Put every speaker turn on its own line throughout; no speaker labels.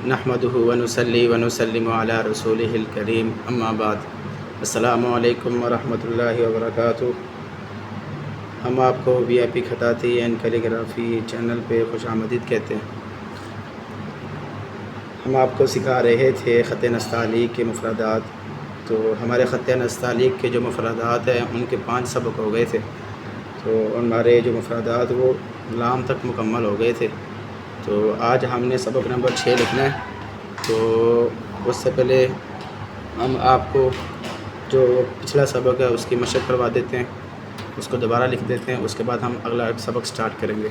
नहमदुहु व नुसल्ली व नुसल्लिमु अला रसूलिहिल करीम अम्मा बाद। अस्सलामु अलैकुम व रहमतुल्लाहि व बरकातुहू। हम आपको वीआईपी खताती एंड कैलीग्राफ़ी चैनल पे खुशामदीद कहते हैं। हम आपको सिखा रहे थे ख़त नस्तालीक के मुफ़रदात। तो हमारे ख़त नस्तालीक के जो मुफ़रदात हैं उनके 5 सबक हो गए थे। तो हमारे जो मुफ़रदात वो लाम तक मुकम्मल हो गए थे। तो आज हमने सबक नंबर 6 लिखना है। तो उससे पहले हम आपको जो पिछला सबक है उसकी मशक़ करवा देते हैं, उसको दोबारा लिख देते हैं, उसके बाद हम अगला सबक स्टार्ट करेंगे।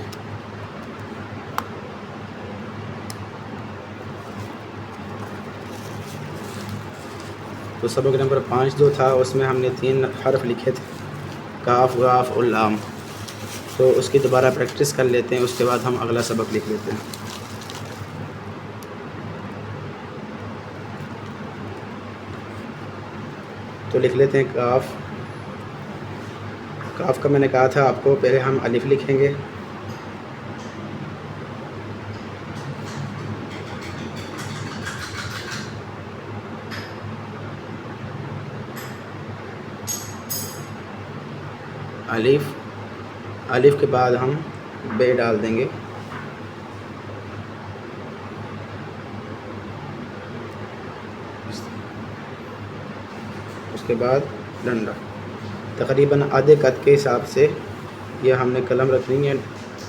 तो सबक नंबर 5 जो था उसमें हमने 3 हर्फ लिखे थे, काफ, गाफ और लाम। तो उसकी दोबारा प्रैक्टिस कर लेते हैं, उसके बाद हम अगला सबक लिख लेते हैं। तो लिख लेते हैं काफ। काफ का मैंने कहा था आपको, पहले हम अलिफ लिखेंगे, अलिफ, अलिफ के बाद हम बे डाल देंगे, उसके बाद डंडा। तकरीबन आधे कद के हिसाब से ये हमने कलम रखनी है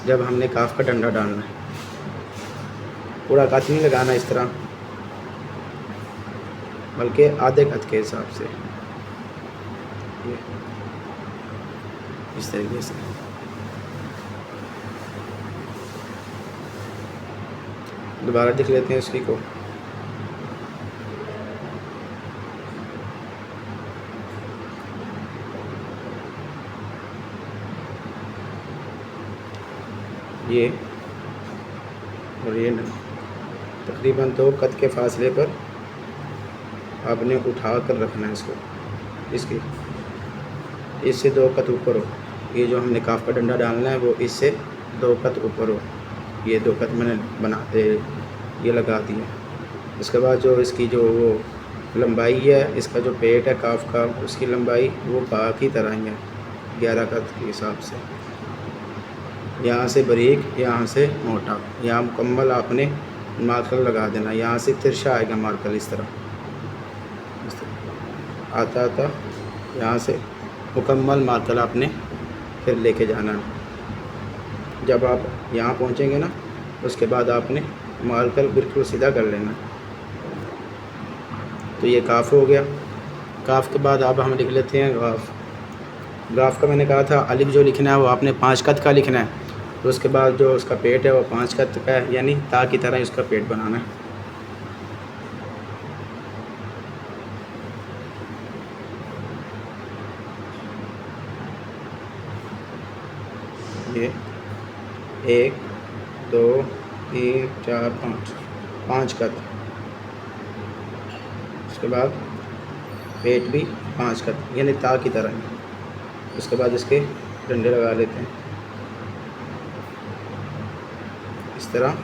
जब हमने काफ का डंडा डालना है। पूरा कद नहीं लगाना इस तरह, बल्कि आधे कद के हिसाब से इस तरीके से। दोबारा देख लेते हैं इसकी को। ये और ये तकरीबन 2 कद के फासले पर आपने उठा कर रखना है इसको। इसकी इससे 2 कद ऊपर हो। ये जो हमने काफ का डंडा डालना है वो इससे 2 कद ऊपर हो। ये 2 कद मैंने बनाते ये लगा दिया। उसके बाद जो इसकी जो वो लंबाई है, इसका जो पेट है काफ का, उसकी लंबाई वो बा की तरह ही है, 11 कद के हिसाब से। यहाँ से बारीक, यहाँ से मोटा, यहाँ मुकम्मल आपने मार्कर लगा देना। यहाँ से तिरछा आएगा मार्कर इस तरह आता आता, यहाँ से मुकम्मल मार्कर आपने फिर लेके जाना है। जब आप यहाँ पहुँचेंगे ना, उसके बाद आपने मार्कर बिल्कुल सीधा कर लेना। तो ये काफ हो गया। काफ के बाद अब हम लिख लेते हैं गाफ। गाफ का मैंने कहा था अलिफ जो लिखना है वो आपने 5 कद का लिखना है। तो उसके बाद जो उसका पेट है वो 5 कद का है, यानी ता की तरह उसका पेट बनाना है। ये 1 2 3 4 5 कद। उसके बाद पेट भी 5 कद, यानी ता की तरह है। उसके बाद इसके डंडे लगा लेते हैं इस तरह,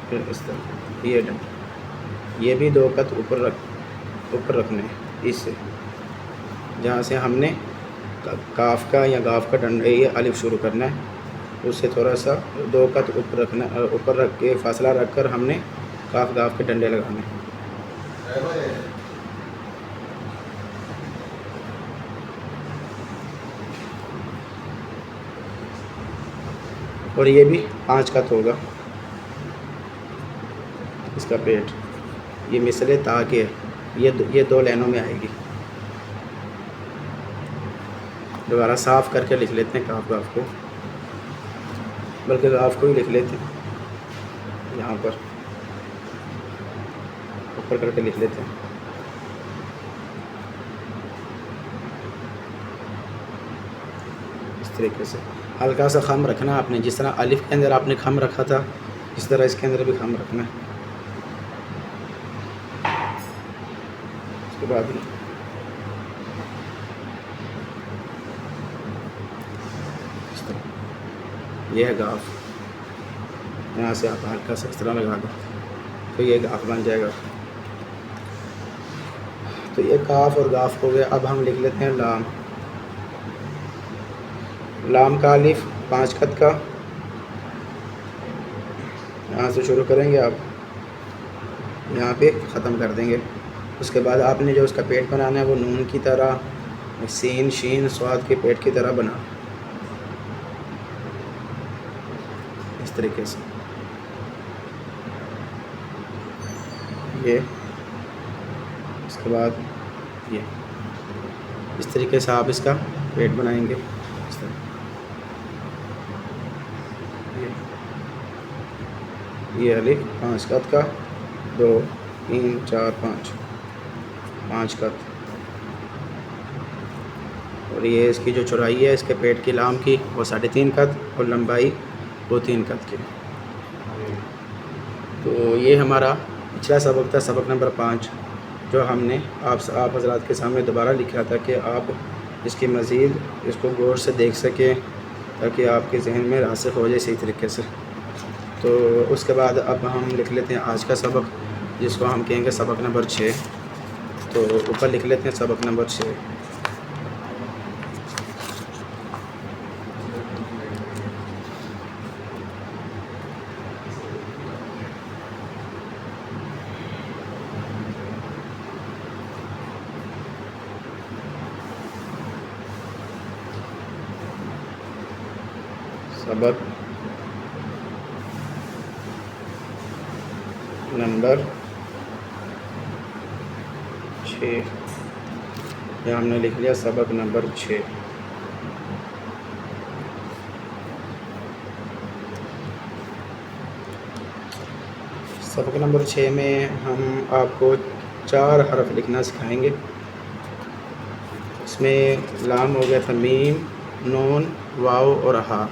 फिर इस तरह। ये डंडे ये भी 2 कद ऊपर रखने हैं इससे, जहाँ से हमने काफ का या गाफ का डंडा ये अलिफ शुरू करना है, उससे थोड़ा सा 2 कद ऊपर रखना, ऊपर रख के फासला रख कर हमने काफ गाफ के डंडे लगाने हैं। और ये भी 5 कद होगा इसका पेट। ये मिसले ता के है, ये 2 लाइनों में आएगी। दोबारा साफ़ करके लिख लेते हैं काफ गाफ को, बल्कि गाफ को ही लिख लेते हैं, यहाँ पर ऊपर करके लिख लेते हैं। इस तरीके से हल्का सा खम रखना आपने, जिस तरह अलिफ के अंदर आपने खम रखा था इस तरह इसके अंदर भी खम रखना है। उसके बाद ये है गाफ। यहाँ से आप हल्का सा इस तरह लगा दो। तो ये गाफ बन जाएगा। तो ये काफ और गाफ हो गया। अब हम लिख लेते हैं लाम। लाम का अलिफ 5 खत का, यहाँ से शुरू करेंगे, आप यहाँ पे ख़त्म कर देंगे। उसके बाद आपने जो उसका पेट बनाना है वो नून की तरह, सीन शीन स्वाद के पेट की तरह बना, इस तरीके से। ये इसके बाद ये इस तरीके से आप इसका पेट बनाएंगे। इस तरह ये अलिफ 5 कत का, 2 3 4 5 कत। और ये इसकी जो चौड़ाई है इसके पेट की लाम की वो 3.5 कत और लंबाई वो 3 कत की। तो ये हमारा पिछला सबक था, सबक नंबर 5, जो हमने आप हज़रात के सामने दोबारा लिखा था कि आप इसकी मज़ीद इसको गौर से देख सकें ताकि आपके जहन में रासिख़ हो जाए सही तरीके से। तो उसके बाद अब हम लिख लेते हैं आज का सबक, जिसको हम कहेंगे सबक नंबर 6। तो ऊपर लिख लेते हैं सबक नंबर 6। सबक नंबर 6, यह हमने लिख लिया सबक नंबर 6। सबक नंबर 6 में हम आपको 4 हरफ लिखना सिखाएंगे। इसमें लाम हो गया था, मीम, नून, वाव और हा,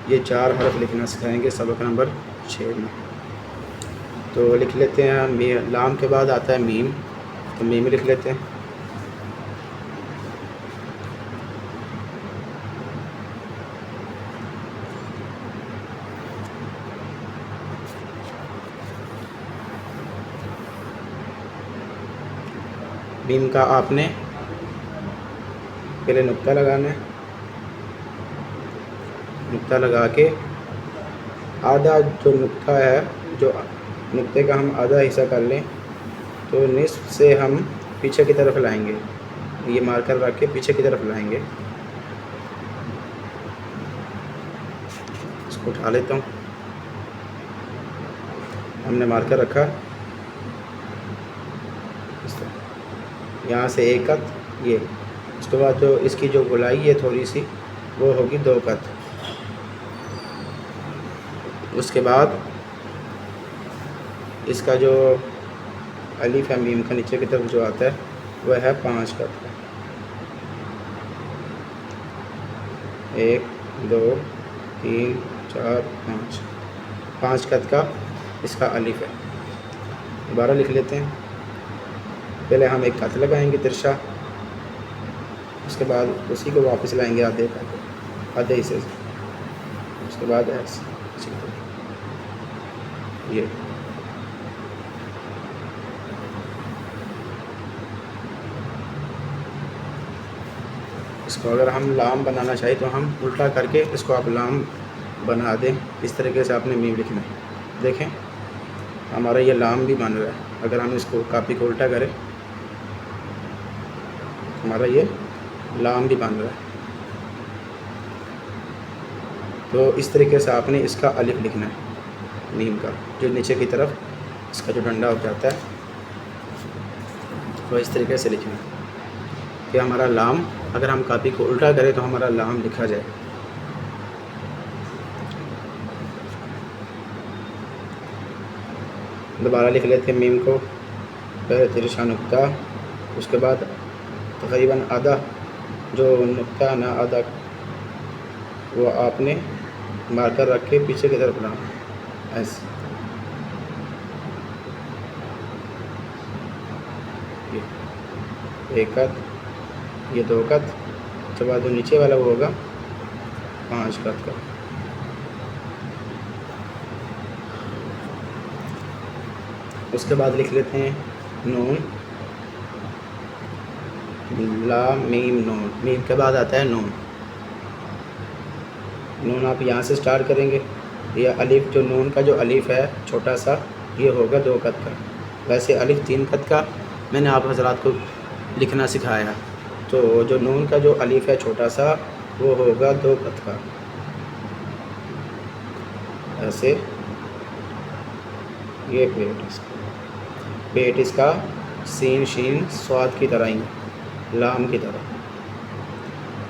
ये 4 हरफ लिखना सिखाएंगे सबक नंबर 6 में। तो लिख लेते हैं, लाम के बाद आता है मीम, तो मीम लिख लेते हैं। मीम का आपने पहले नुक्ता लगाना है, नुक्ता लगा के आधा जो नुक्ता है, जो नुक्ते का हम आधा हिस्सा कर लें तो निस्फ से हम पीछे की तरफ लाएंगे, ये मार्कर रख के पीछे की तरफ लाएंगे। इसको उठा लेता हूँ, हमने मार्कर रखा इस तरह, यहाँ से 1 कत ये। उसके बाद जो इसकी जो गोलाई है थोड़ी सी वो होगी 2 कत। उसके बाद इसका जो अलिफ है मीम का नीचे की तरफ जो आता है वह है 5 कत का। 1 2 3 4 5 कत का इसका अलिफ है। दोबारा लिख लेते हैं, पहले हम 1 कत लगाएंगे तिरछा, उसके बाद उसी को वापस लाएंगे आधे हिस्से से, उसके बाद ऐसे ये। इसको अगर हम लाम बनाना चाहिए तो हम उल्टा करके इसको आप लाम बना दें। इस तरीके से आपने मीम लिखना है। देखें हमारा ये लाम भी बन रहा है। अगर हम इसको कापी को उल्टा करें हमारा ये लाम भी बन रहा है। तो इस तरीके से आपने इसका अलिफ लिखना है, मीम का जो नीचे की तरफ इसका जो डंडा हो जाता है तो इस तरीके से लिखना है कि हमारा लाम, अगर हम कापी को उल्टा करें तो हमारा लाम लिखा जाए। दोबारा लिख लेते हैं मीम को, पहले तिरछा नुक्ता, उसके बाद तकरीबन आधा जो नुक्ता ना आधा वो आपने मार्कर रख के पीछे की तरफ लाना ऐसे। ये 1 कत, ये 2 कत, उसके बाद जो नीचे वाला वो होगा 5 कत का। उसके बाद लिख लेते हैं नून, लाम मीम नून, मीम के बाद आता है नून। नून आप यहाँ से स्टार्ट करेंगे। ये अलिफ, जो नून का जो अलिफ है छोटा सा, ये होगा 2 कद का। वैसे अलिफ 3 कद का मैंने आप हजरात को लिखना सिखाया, तो जो नून का जो अलिफ है छोटा सा, वो होगा 2 कद का। ऐसे ये पेट इसका सीन शीन स्वाद की तरह ही, लाम की तरह,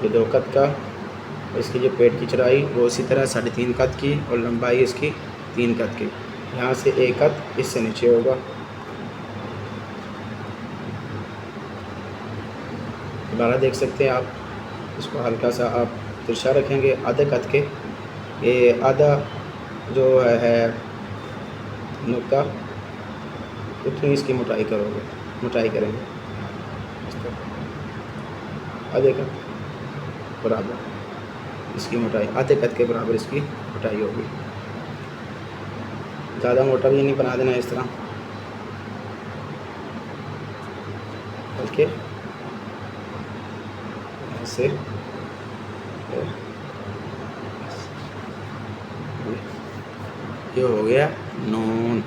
ये 2 कद का। इसकी जो पेट की चौड़ाई वो इसी तरह 3.5 कद की, और लंबाई इसकी 3 कद की। यहाँ से 1 कद इससे नीचे होगा। दोबारा देख सकते हैं आप, इसको हल्का सा आप तिरछा रखेंगे आधे कद के। ये आधा जो है नुक्ता, उतनी इसकी मोटाई करेंगे आधे कद बराबर, इसकी मोटाई आधे कद के बराबर इसकी मोटाई होगी। ज़्यादा मोटा भी नहीं बना देना इस तरह, बल्कि ऐसे ये हो गया नून।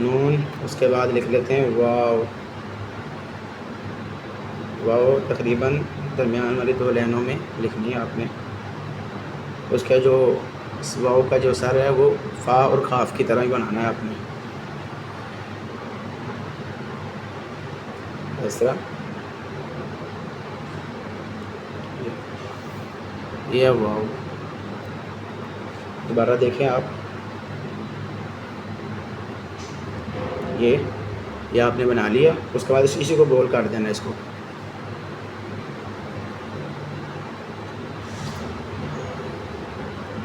नून, उसके बाद लिख लेते हैं वाव। वाव तकरीबन दरमियान वाली 2 लाइनों में लिखनी है आपने। उसका जो वाव का जो सर है वो फ़ा और खाफ की तरह ही बनाना है आपने, इस तरह। ये वाव, दोबारा देखें आप, ये आपने बना लिया। उसके बाद इसी को गोल कर देना इसको।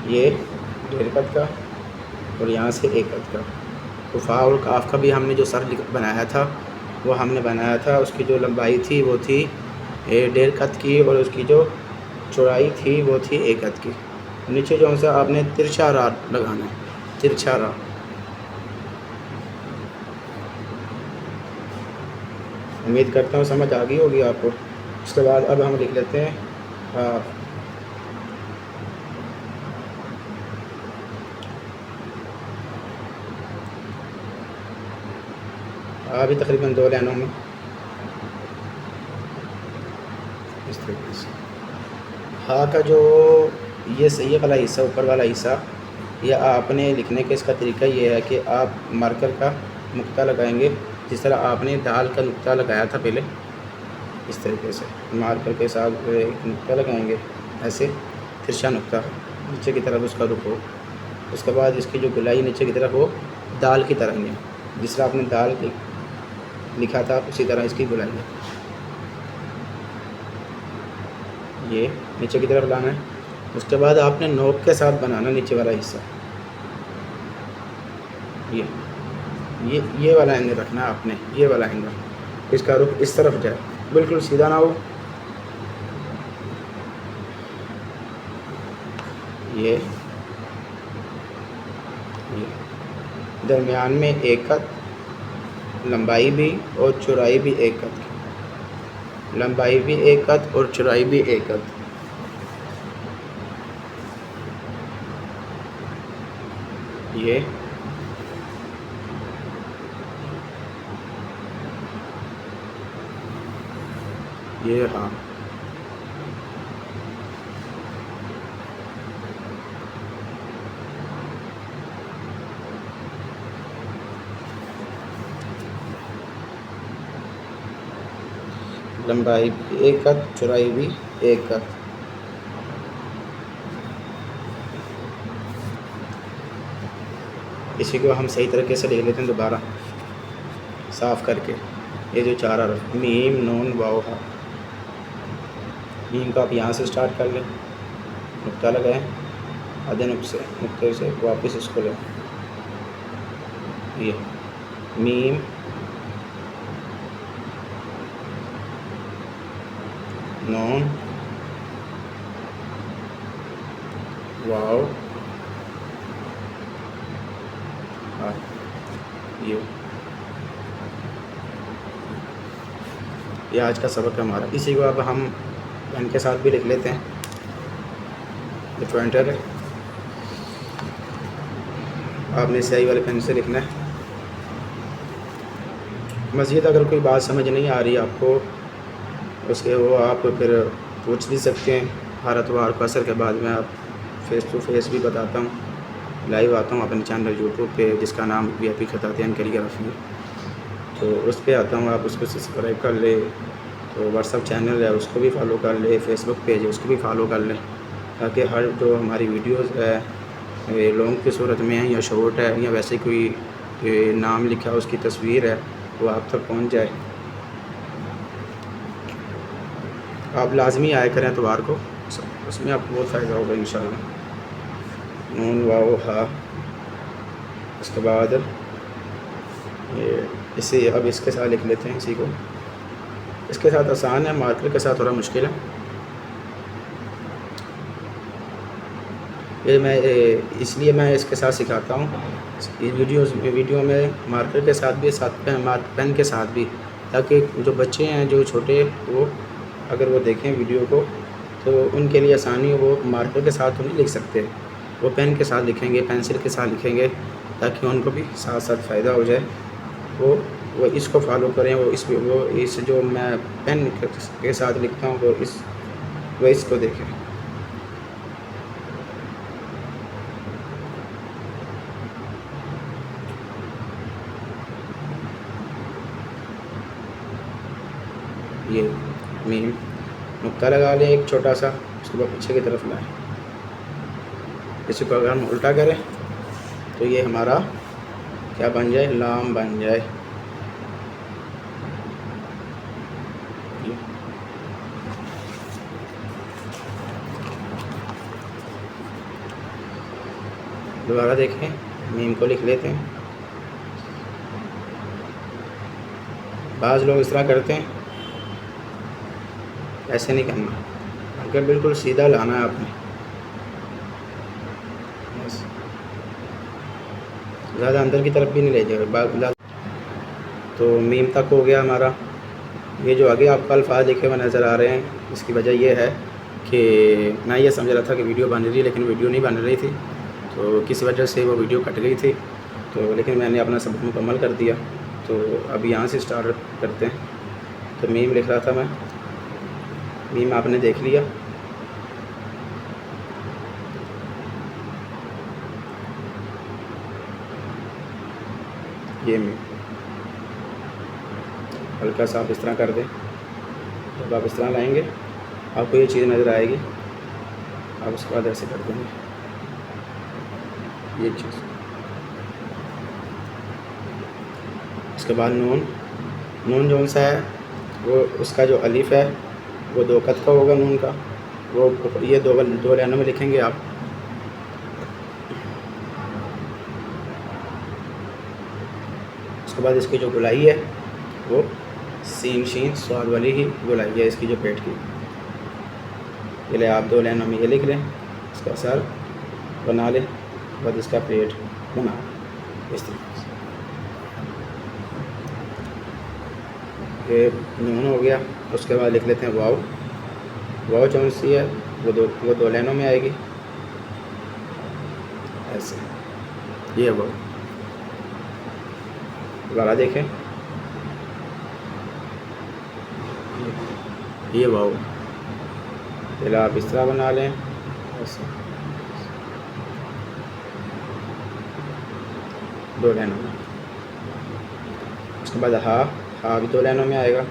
ये 1.5 कद का और यहाँ से 1 कद का। तो फ़ा और काफ का भी हमने जो सर बनाया था वो हमने बनाया था, उसकी जो लंबाई थी वो थी 1.5 कद की, और उसकी जो चौड़ाई थी वो थी 1 कद की। नीचे जो है आपने तिरछा रा लगाना है, तिरछा रा। उम्मीद करता हूँ समझ आ गई होगी आपको। उसके बाद अब हम लिख लेते हैं अभी तकरीबन 2 लाइनों में इस तरीके से। हाँ का जो ये वाला हिस्सा, ऊपर वाला हिस्सा, ये आपने लिखने का इसका तरीका ये है कि आप मार्कर का नुक्ता लगाएंगे, जिस तरह आपने दाल का नुक्ता लगाया था पहले, इस तरीके से मार्कर के साथ एक नुक्ता लगाएंगे, ऐसे तिरछा नुक्ता नीचे की तरफ उसका रुख हो। उसके बाद इसकी जो गुलाई नीचे की तरफ हो दाल की तरह ही है, जिस तरह आपने दाल लिखा था उसी तरह इसकी गुलाई है। ये नीचे की तरफ लाना है। उसके बाद आपने नोक के साथ बनाना नीचे वाला हिस्सा, ये वाला एंगल रखना है आपने, ये वाला एंगल, इसका रुख इस तरफ जाए, बिल्कुल सीधा ना हो। ये दरमियान में 1 कद, लंबाई भी और चौड़ाई भी 1 कद, लंबाई भी 1 कद और चौड़ाई भी 1 कद। ये हाँ, लंबाई भी 1 कद, चौड़ाई भी 1 कद। इसी को हम सही तरीके से लिख लेते हैं दोबारा साफ़ करके। ये जो 4 हरफ मीम नून वाव हा, मीम का आप यहाँ से स्टार्ट कर लें, नुक्ता लगाएं, आधे नुक्ते से वापस इसको लें। ये मीम नून वाव हाँ, ये आज का सबक है हमारा। इसी को अब हम पेन के साथ भी लिख लेते हैं। ये पॉइंटर है, आपने स्याही वाले पेन से लिखना है। मज़ीद अगर कोई बात समझ नहीं आ रही आपको, उसके वो आप फिर पूछ भी सकते हैं। हर एतवार को असर के बाद में आप फेस टू फेस भी बताता हूँ, लाइव आता हूँ अपने चैनल यूट्यूब पे जिसका नाम VIP खतातियान कैलीग्राफी है, तो उस पर आता हूँ। आप उसको सब्सक्राइब कर ले। तो व्हाट्सअप चैनल है उसको भी फॉलो कर ले, फेसबुक पेज है उसको भी फॉलो कर ले, ताकि हर जो हमारी वीडियोस है लॉन्ग की सूरत में है या शॉर्ट है या वैसे कोई नाम लिखा है उसकी तस्वीर है वो आप तक पहुंच जाए। आप लाजमी आया करें एतवार को, उसमें आपको बहुत फ़ायदा होगा इंशाल्लाह। नून वाओ हा, उसके बाद ये इसे अब इसके साथ लिख लेते हैं। इसी को इसके साथ आसान है, मार्कर के साथ थोड़ा मुश्किल है। ये मैं इसलिए मैं इसके साथ सिखाता हूँ इस वीडियो में मार्कर के साथ भी, साथ पेन के साथ भी, ताकि जो बच्चे हैं जो छोटे वो अगर वो देखें वीडियो को तो उनके लिए आसानी हो। वो मार्कर के साथ तो नहीं लिख सकते, वो पेन के साथ लिखेंगे, पेंसिल के साथ लिखेंगे, ताकि उनको भी साथ साथ फ़ायदा हो जाए। वो इसको फॉलो करें। वो इस जो मैं पेन के साथ लिखता हूँ वो इसको देखें। ये मीम नुक्ता लगा लें एक छोटा सा, उसके बाद पीछे की तरफ लाएं। इसी को अगर हम उल्टा करें तो ये हमारा क्या बन जाए, लाम बन जाए। दोबारा देखें, मीम को लिख लेते हैं। बाज़ लोग इस तरह करते हैं, ऐसे नहीं करना, अगर बिल्कुल सीधा लाना है आपने, ज़्यादा अंदर की तरफ भी नहीं ले जाएगा। तो मीम तक हो गया हमारा। ये जो आगे आपको अल्फाज लिखे हुए नज़र आ रहे हैं, इसकी वजह यह है कि मैं ये समझ रहा था कि वीडियो बन रही है, लेकिन वीडियो नहीं बन रही थी, तो किसी वजह से वो वीडियो कट गई थी। तो लेकिन मैंने अपना सबक मुकम्मल कर दिया। तो अब यहाँ से स्टार्ट करते हैं। तो मीम लिख रहा था मैं, मीम आपने देख लिया। ये मीम हल्का सा आप इस तरह कर दें, जब आप इस तरह लाएंगे आपको ये चीज़ नज़र आएगी, आप उसके बाद ऐसे कर देंगे ये चीज़। उसके बाद नून जो सा है वो उसका जो अलिफ है वो 2 कत का होगा नून का, वो ये दो लाइनों में लिखेंगे आप। उसके बाद इसकी जो गुलाई है वो सीन शीन स्वाद वाली ही गुलाई है इसकी, जो पेट की। ये ले आप 2 लाइनों में ये लिख लें, इसका सर बना लें, बाद इसका पेट बना इस तरीके से। ये नून हो गया। उसके बाद लिख लेते हैं वाव जो सी है वो दो लाइनों में आएगी ऐसे। ये वाव दोबारा देखें, ये वाव पहले आप इस तरह बना लें ऐसे 2 लाइनों में। उसके बाद हा भी 2 लाइनों में आएगा,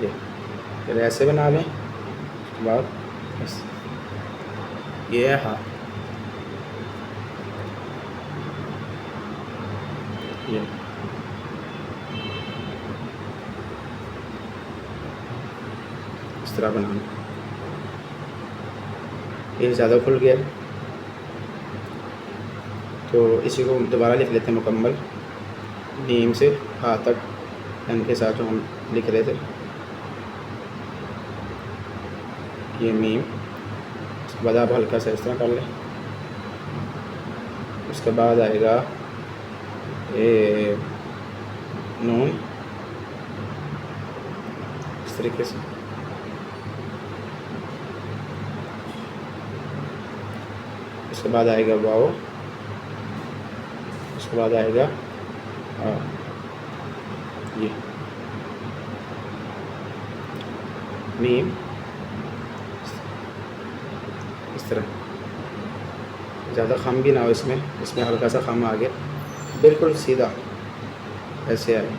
ये पहले ऐसे बना लें, उसके बाद ऐसे। ये है हा, ये इस तरह बनाना। ये ज़्यादा खुल गया, तो इसी को दोबारा लिख लेते हैं मुकम्मल, नीम से हा तक पेन के साथ जो हम लिख रहे थे। ये मीम, उसके बाद आप हल्का सा इस तरह कर लें। उसके बाद आएगा ए नून इस तरीके से, इसके बाद आएगा वाओ, उसके बाद आएगा ये मीम, इस तरह। ज़्यादा खम भी ना हो इसमें, इसमें हल्का सा खम आ गया, बिल्कुल सीधा ऐसे आए,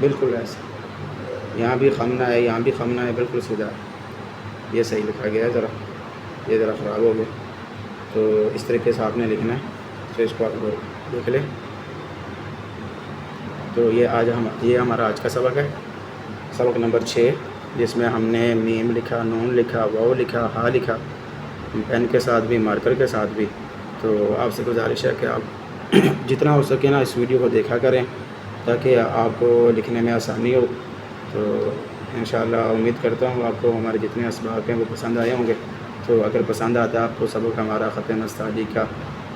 बिल्कुल ऐसे। यहाँ भी खम ना है, यहाँ भी खम ना है, बिल्कुल सीधा है। ये सही लिखा गया है, ज़रा ये ज़रा ख़राब हो गया। तो इस तरीके से आपने लिखना है, तो इसको आप देख लें। तो ये हमारा आज का सबक है, सबक नंबर 6, जिसमें हमने मीम लिखा, नून लिखा, वाव लिखा, हा लिखा, पेन के साथ भी, मार्कर के साथ भी। तो आपसे गुजारिश है कि आप जितना हो सके ना इस वीडियो को देखा करें, ताकि आपको लिखने में आसानी हो। तो इंशाअल्लाह उम्मीद करता हूँ आपको हमारे जितने असबाब हैं वो पसंद आए होंगे। तो अगर पसंद आता है आपको सबक हमारा ख़त नस्ताली का,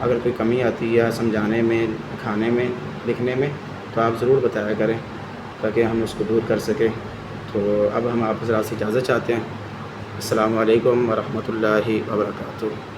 अगर कोई कमी आती है समझाने में, लिखाने में, लिखने में, तो आप ज़रूर बताया करें ताकि हम उसको दूर कर सकें। तो अब हम आप हज़रात से इजाज़त चाहते हैं। अस्सलामु अलैकुम व रहमतुल्लाहि व बरकातुहू।